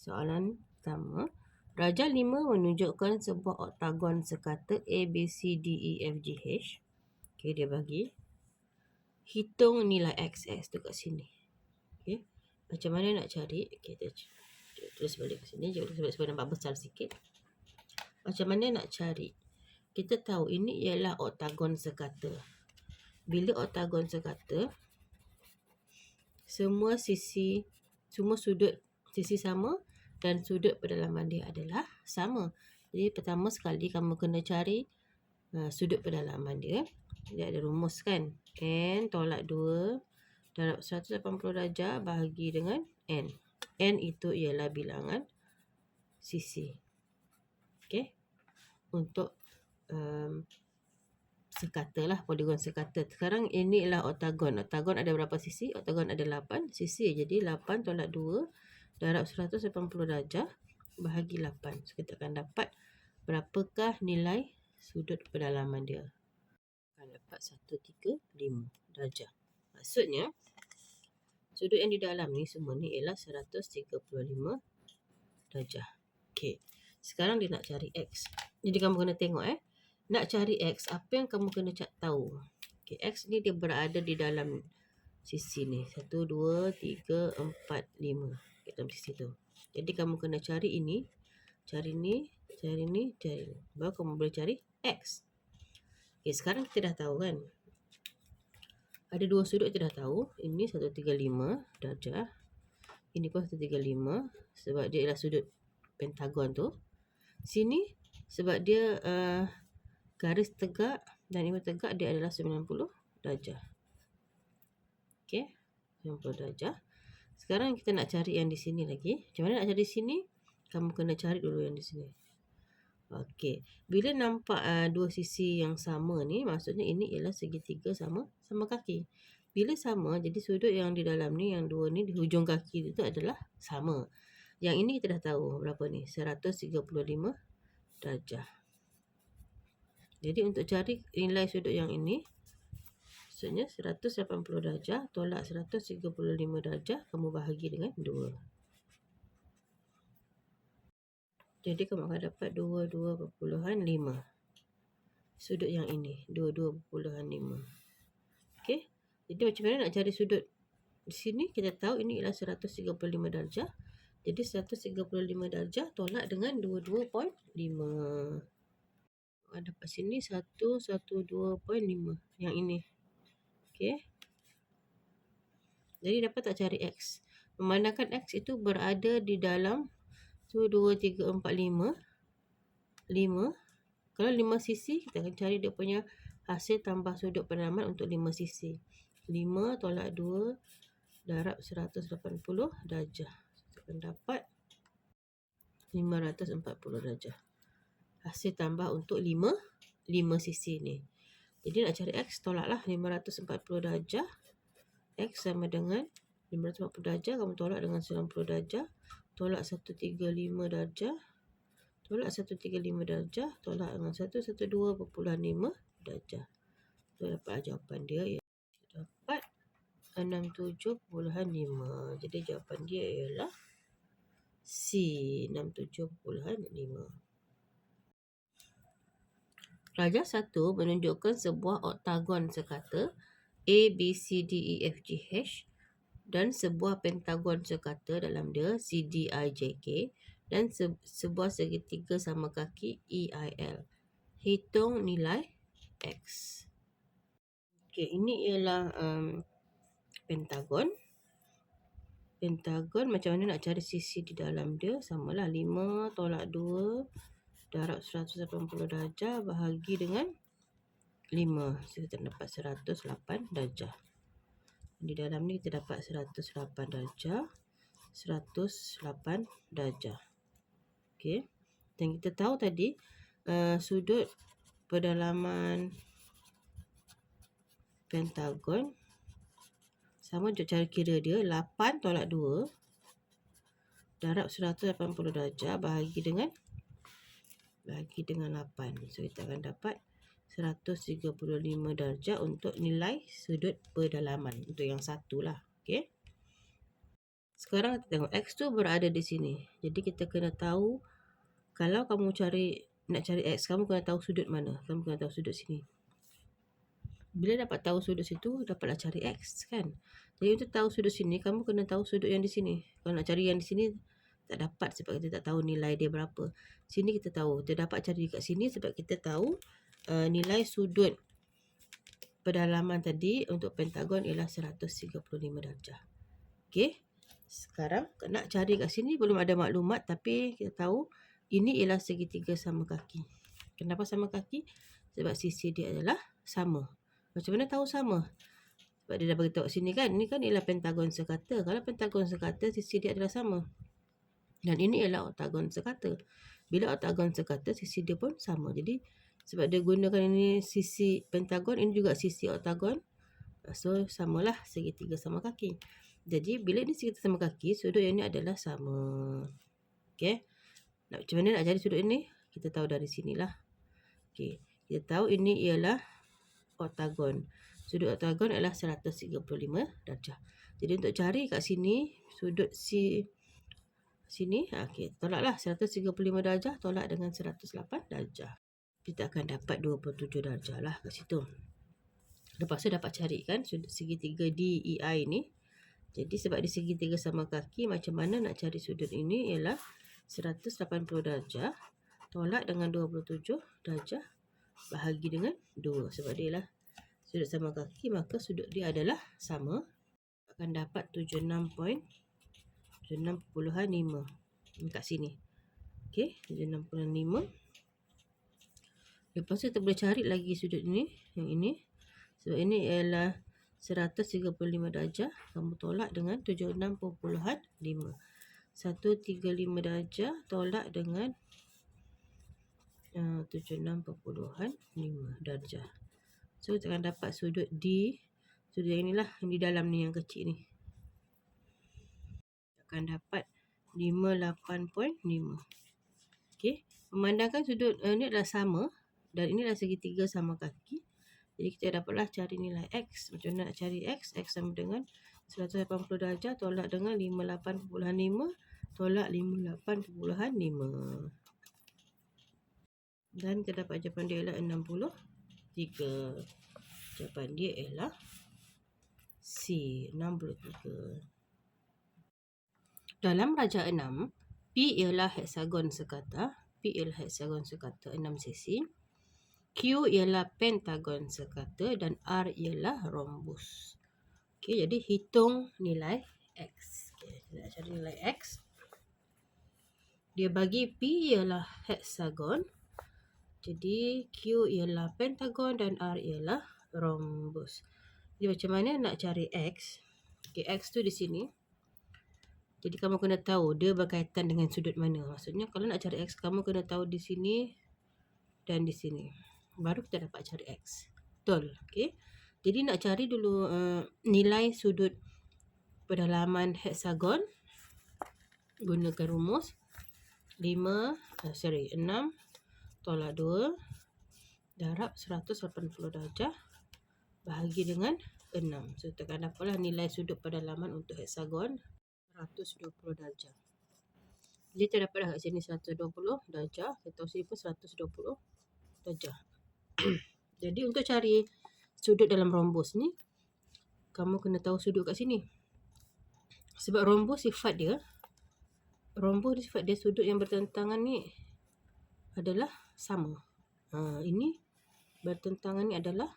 Soalan pertama. Darjah 5 menunjukkan sebuah oktagon sekata A, B, C, D, E, F, G, H. Okay, dia bagi. Hitung nilai X. X tu kat sini. Okay. Macam mana nak cari? Okay, kita tulis balik ke sini. Jangan tulis balik nampak besar sikit. Macam mana nak cari? Kita tahu ini ialah oktagon sekata. Bila oktagon sekata, semua sudut sisi sama dan sudut pedalaman dia adalah sama. Jadi pertama sekali kamu kena cari sudut pedalaman dia. Dia ada rumus kan. N tolak 2 darab 180 darjah bahagi dengan N. N itu ialah bilangan sisi. Okey. Untuk sekata lah, poligon sekata. Sekarang ini ialah oktagon. Oktagon ada berapa sisi? Oktagon ada 8 sisi. Jadi 8 tolak 2 darab 180 darjah bahagi 8. So, kita akan dapat berapakah nilai sudut pedalaman dia. Akan dapat 135 darjah. Maksudnya, sudut yang di dalam ni semua ni ialah 135 darjah. Okey. Sekarang dia nak cari X. Jadi kamu kena tengok nak cari X, apa yang kamu kena tahu? Okay, X ni dia berada di dalam sisi ni. 1, 2, 3, 4, 5. Dalam sisi tu. Jadi kamu kena cari ini. Cari ni. Cari ni. Cari ni. Baru kamu boleh cari X. Okay, sekarang kita dah tahu kan. Ada dua sudut kita dah tahu. Ini 135 darjah. Ini pun 135. Sebab dia ialah sudut pentagon tu. Sini sebab dia garis tegak dan ini tegak, dia adalah 90 darjah. Okey, 90 darjah. Sekarang kita nak cari yang di sini lagi. Macam mana nak cari di sini? Kamu kena cari dulu yang di sini. Okey, bila nampak dua sisi yang sama ni, maksudnya ini ialah segitiga sama kaki. Bila sama, jadi sudut yang di dalam ni, yang dua ni di hujung kaki itu adalah sama. Yang ini kita dah tahu berapa ni? 135 darjah. Jadi untuk cari nilai sudut yang ini, maksudnya 180 darjah tolak 135 darjah, kamu bahagi dengan 2. Jadi kamu akan dapat 22.5. Sudut yang ini 22.5. Okey. Jadi macam mana nak cari sudut di sini? Kita tahu ini ialah 135 darjah. Jadi 135 darjah tolak dengan 22.5. Dapat sini 112.5 yang ini. Okey. Jadi dapat tak cari X? Memandangkan X itu berada di dalam 1, 2, 3, 4, 5. 5. Kalau 5 sisi, kita akan cari dia punya hasil tambah sudut pedalaman untuk 5 sisi. 5 tolak 2 darab 180 darjah. Kita akan dapat 540 darjah. Hasil tambah untuk 5 sisi ni. Jadi nak cari X, tolaklah 540 darjah. X sama dengan 540 darjah, kamu tolak dengan 90 darjah. Tolak 135 darjah. Tolak 135 darjah. Tolak dengan 112.5 darjah. So, dapat jawapan dia dapat 67.5. Jadi jawapan dia ialah C, 67.5. Darjah 1 menunjukkan sebuah oktagon sekata A, B, C, D, E, F, G, H dan sebuah pentagon sekata dalam dia C, D, I, J, K dan sebuah segitiga sama kaki E, I, L. Hitung nilai X. Okey, ini ialah pentagon. Pentagon, macam mana nak cari sisi di dalam dia? Samalah 5 tolak 2 darab 180 darjah bahagi dengan 5. So, kita dapat 108 darjah. Di dalam ni kita dapat 108 darjah. 108 darjah. Okey. Dan kita tahu tadi sudut pedalaman pentagon sama, untuk cara kira dia 8 tolak 2 darab 180 darjah bahagi dengan 8. So kita akan dapat 135 darjah untuk nilai sudut pedalaman. Untuk yang satu lah. Okay. Sekarang kita tengok X tu berada di sini. Jadi kita kena tahu, kalau kamu nak cari X, kamu kena tahu sudut mana. Kamu kena tahu sudut sini. Bila dapat tahu sudut situ, dapatlah cari X kan. Jadi untuk tahu sudut sini, kamu kena tahu sudut yang di sini. Kalau nak cari yang di sini, tak dapat sebab kita tak tahu nilai dia berapa. Sini kita tahu. Kita dapat cari kat sini sebab kita tahu nilai sudut pedalaman tadi untuk pentagon ialah 135 darjah. Okey. Sekarang nak cari kat sini belum ada maklumat, tapi kita tahu ini ialah segitiga sama kaki. Kenapa sama kaki? Sebab sisi dia adalah sama. Macam mana tahu sama? Sebab dia dah beritahu sini kan, ini kan ialah pentagon sekata. Kalau pentagon sekata, sisi dia adalah sama. Dan ini ialah oktagon sekata. Bila oktagon sekata, sisi dia pun sama. Jadi sebab dia gunakan ini sisi pentagon, ini juga sisi oktagon. So samalah segitiga sama kaki. Jadi bila ini segitiga sama kaki, sudut yang ini adalah sama. Okey. Macam mana nak cari sudut ini? Kita tahu dari sinilah. Okey. Kita tahu ini ialah oktagon. Sudut oktagon adalah 135 darjah. Jadi untuk cari kat sini sudut sini, okey, tolaklah 135 darjah tolak dengan 108 darjah. Kita akan dapat 27 darjah lah kat situ. Lepas tu dapat cari kan sudut segitiga DEI ni. Jadi sebab di segitiga sama kaki, macam mana nak cari sudut ini ialah 180 darjah tolak dengan 27 darjah bahagi dengan 2. Sebab dia lah sudut sama kaki, maka sudut dia adalah sama. Akan dapat 76.5 kat sini. Okey, 76.5. Lepas tu kita boleh cari lagi sudut ini, yang ini. Sebab ini ialah 135 darjah, kamu tolak dengan 76.5. 135 darjah tolak dengan 76.5 darjah. So kita akan dapat sudut D. Sudut yang inilah, yang di dalam ni, yang kecil ni. Akan dapat 58.5. Okey. Memandangkan sudut ni adalah sama dan ini adalah segitiga sama kaki. Jadi kita dapatlah cari nilai X. Macam mana nak cari X? X sama dengan 180 darjah tolak dengan 58.5 tolak 58.5. Dan kita dapat jawapan dia ialah 63. Jawapan dia ialah C, 63. Dalam raja 6, P ialah heksagon sekata. P ialah heksagon sekata 6 sisi. Q ialah pentagon sekata dan R ialah rhombus. Okey, jadi hitung nilai X. Okey, kita nak cari nilai X. Dia bagi P ialah heksagon. Jadi Q ialah pentagon dan R ialah rhombus. Jadi macam mana nak cari X? Okey, X tu di sini. Jadi kamu kena tahu dia berkaitan dengan sudut mana. Maksudnya kalau nak cari X, kamu kena tahu di sini dan di sini. Baru kita dapat cari X. Betul. Okey. Jadi nak cari dulu nilai sudut pedalaman heksagon. Gunakan rumus 6 tolak 2 darab 180 darjah bahagi dengan 6. So kita akan dapatlah nilai sudut pedalaman untuk heksagon 120 darjah. Jadi kita dapatlah kat sini 120 darjah. Kita tahu sini pun 120 darjah. Jadi untuk cari sudut dalam rhombus ni, kamu kena tahu sudut kat sini. Sebab rhombus sifat dia sudut yang bertentangan ni adalah sama. Ini bertentangan ni adalah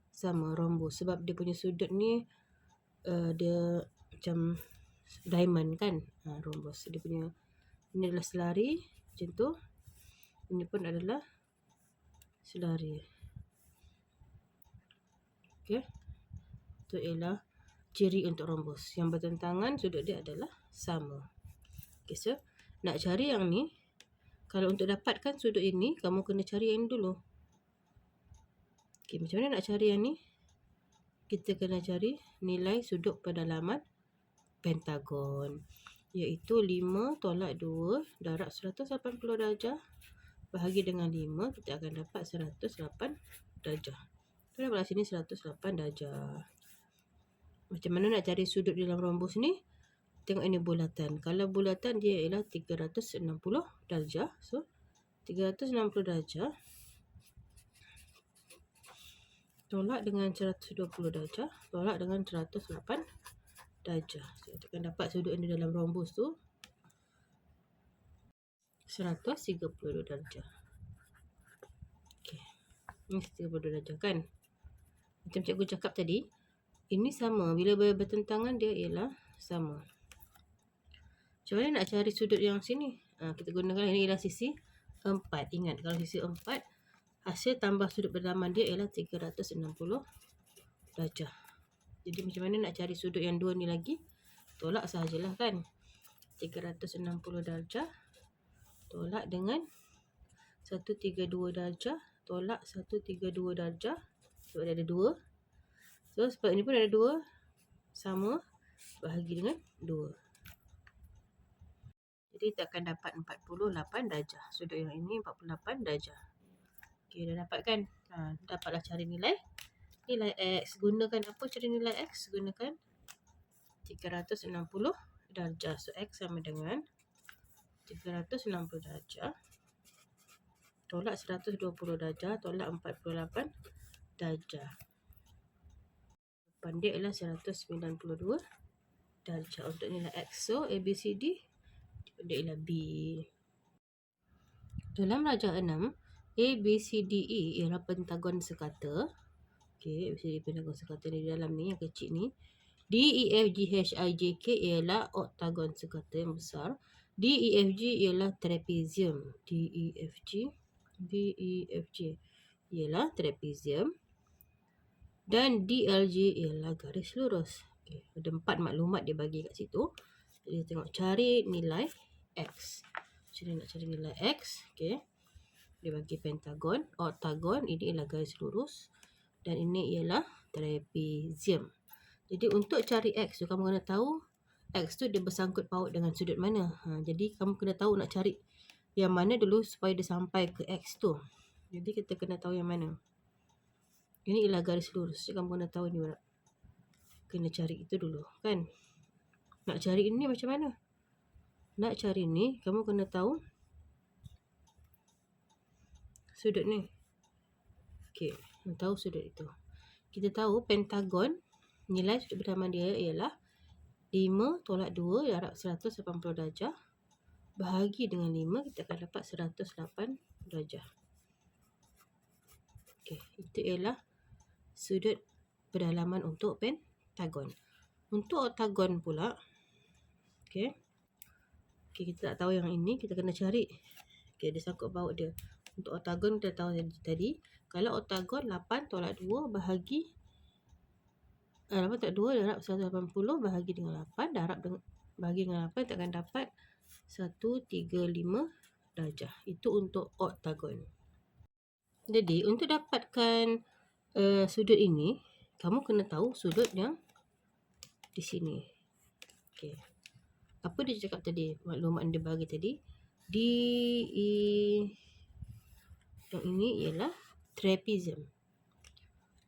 sama rhombus. Sebab dia punya sudut ni dia macam diamond kan. Rhombus. Dia punya, ini adalah selari macam tu. Ini pun adalah selari. Okey. Itu ialah ciri untuk rhombus. Yang bertentangan sudut dia adalah sama. Okey, so nak cari yang ni, kalau untuk dapatkan sudut ini, kamu kena cari yang dulu. Okey, macam mana nak cari yang ni? Kita kena cari nilai sudut pedalaman pentagon, iaitu 5 tolak 2 darab 180 darjah bahagi dengan 5, kita akan dapat 108 darjah. Kita dapat sini 108 darjah. Macam mana nak cari sudut dalam rhombus ni? tengok ini bulatan. Kalau bulatan dia ialah 360 darjah. So 360 darjah tolak dengan 120 darjah tolak dengan 108 darjah. So, kita akan dapat sudut ini dalam rhombus tu 132 darjah. Okey. Ini 132 darjah kan? Macam cikgu cakap tadi, ini sama. Bila bertentangan dia ialah sama. Macam mana nak cari sudut yang sini? Kita gunakan ini ialah sisi 4. Ingat, kalau sisi 4, hasil tambah sudut berdalaman dia ialah 360 darjah. Jadi macam mana nak cari sudut yang dua ni lagi? Tolak sahajalah kan. 360 darjah tolak dengan 132 darjah tolak 132 darjah. Sebab dia ada 2. So sebab ini pun ada 2, sama, bahagi dengan 2. Jadi kita akan dapat 48 darjah. Sudut yang ini 48 darjah. Okey, dah dapat kan? Dapatlah cari nilai X. Gunakan apa cari nilai X? Gunakan 360 darjah. So X sama dengan 360 darjah tolak 120 darjah tolak 48 darjah. Jawapan dia ialah 192 darjah untuk nilai X. So ABCD dia ialah B. Dalam rajah 6, ABCDE ialah pentagon sekata. Okey, ABCD pentagon sekata ni dalam ni yang kecil ni. DEFGHIJK ialah oktagon sekata yang besar. DEFG ialah trapezium. DEFG ialah trapezium. Dan DLG ialah garis lurus. Okay. Ada 4 maklumat dia bagi kat situ. Jadi tengok cari nilai X. Jadi nak cari nilai X. Okay. Dia bagi pentagon, oktagon, ini ialah garis lurus. Dan ini ialah trapezium. Jadi untuk cari X tu kamu kena tahu X tu dia bersangkut paut dengan sudut mana. Jadi kamu kena tahu nak cari yang mana dulu supaya dia sampai ke X tu. Jadi kita kena tahu yang mana. Ini ialah garis lurus. Jadi kamu kena tahu ni. Kena cari itu dulu kan. Nak cari ini macam mana? Nak cari ni kamu kena tahu sudut ni. Okey, tahu sudut itu. Kita tahu pentagon nilai sudut berdalaman dia ialah 5 tolak 2 darab 180 darjah. Bahagi dengan 5 kita akan dapat 108 darjah. Okey, itu ialah sudut berdalaman untuk pentagon. Untuk oktagon pula, okey, kita tak tahu yang ini, kita kena cari. Okey, dia sangkut paut dia. Untuk oktagon kita tahu tadi, kalau oktagon 8 tolak 2 bahagi 8 tolak 2 darab 180 bahagi dengan 8 bahagi dengan 8 kita akan dapat 135 darjah. Itu untuk oktagon. Jadi untuk dapatkan sudut ini, kamu kena tahu sudut yang di sini. Okey. Apa dia cakap tadi? Maklumat yang dia bagi tadi. DE yang ini ialah trapezium.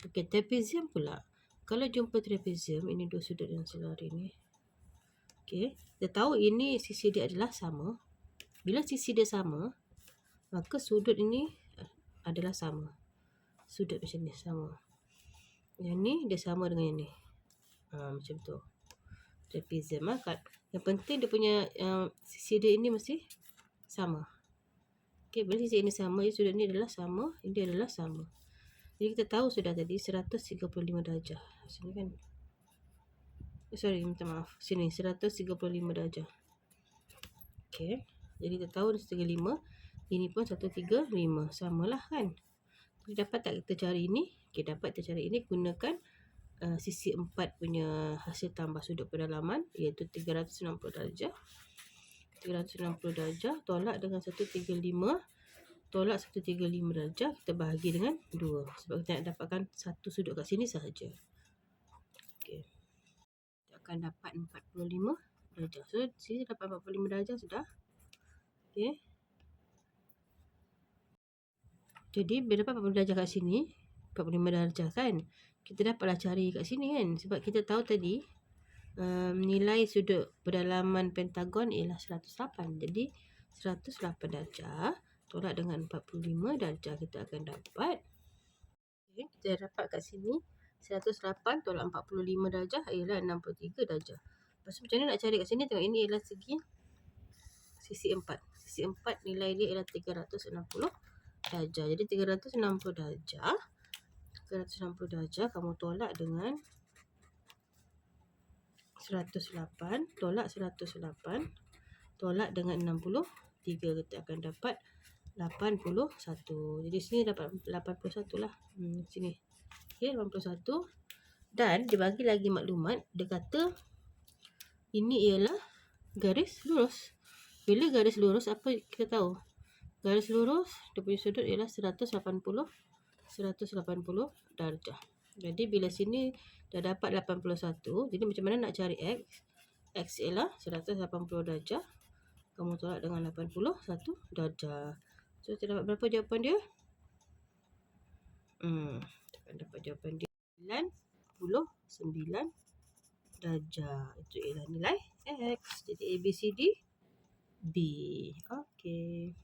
Okey, trapezium pula. Kalau jumpa trapezium, ini dua sudut yang selari ni. Okey, kita tahu ini sisi dia adalah sama. Bila sisi dia sama, maka sudut ini adalah sama. Sudut macam ni sama. Yang ni dia sama dengan yang ni. Macam tu. Trapezium. Yang penting dia punya sisi dia ini mesti sama. Okey, bila sisi ini sama, sudut ni adalah sama, ini adalah sama. Jadi kita tahu sudah tadi 135 darjah. Sini kan. Sorry, minta maaf. Sini 135 darjah. Okey. Jadi kita tahu 135. Ini pun 135. Samalah kan. Jadi dapat tak kita cari ini? Okey, dapat kita cari ini gunakan sisi 4 punya hasil tambah sudut pendalaman iaitu 360 darjah. 360 darjah tolak dengan 135 tolak 135 darjah kita bahagi dengan 2 sebab kita nak dapatkan satu sudut kat sini sahaja. Okey. Kita akan dapat 45 darjah. So sini dapat 45 darjah sudah. Okey. Jadi bila dapat 45 darjah kat sini, 45 darjah kan, kita dapatlah cari kat sini kan. Sebab kita tahu tadi nilai sudut pedalaman pentagon ialah 108. Jadi 108 darjah tolak dengan 45 darjah, kita akan dapat, okay, kita dapat kat sini 108 tolak 45 darjah ialah 63 darjah. Lepas tu macam mana nak cari kat sini? Tengok, ini ialah sisi 4. Sisi 4 nilai dia ialah 360 darjah. Jadi 360 darjah kamu tolak dengan 108, tolak 108 tolak dengan 63, kita akan dapat 81. Jadi sini dapat 81 lah. Sini. Okey, 81. Dan dia bagi lagi maklumat, dia kata ini ialah garis lurus. Bila garis lurus, apa kita tahu? Garis lurus, dia punya sudut ialah 180 darjah. Jadi bila sini dah dapat 81, jadi macam mana nak cari X? X ialah 180 darjah. Kamu tolak dengan 81 darjah. So, kita dapat berapa jawapan dia? Kita akan dapat jawapan dia 99 darjah. Itu ialah nilai X. Jadi A, B, C, D, B. Okey.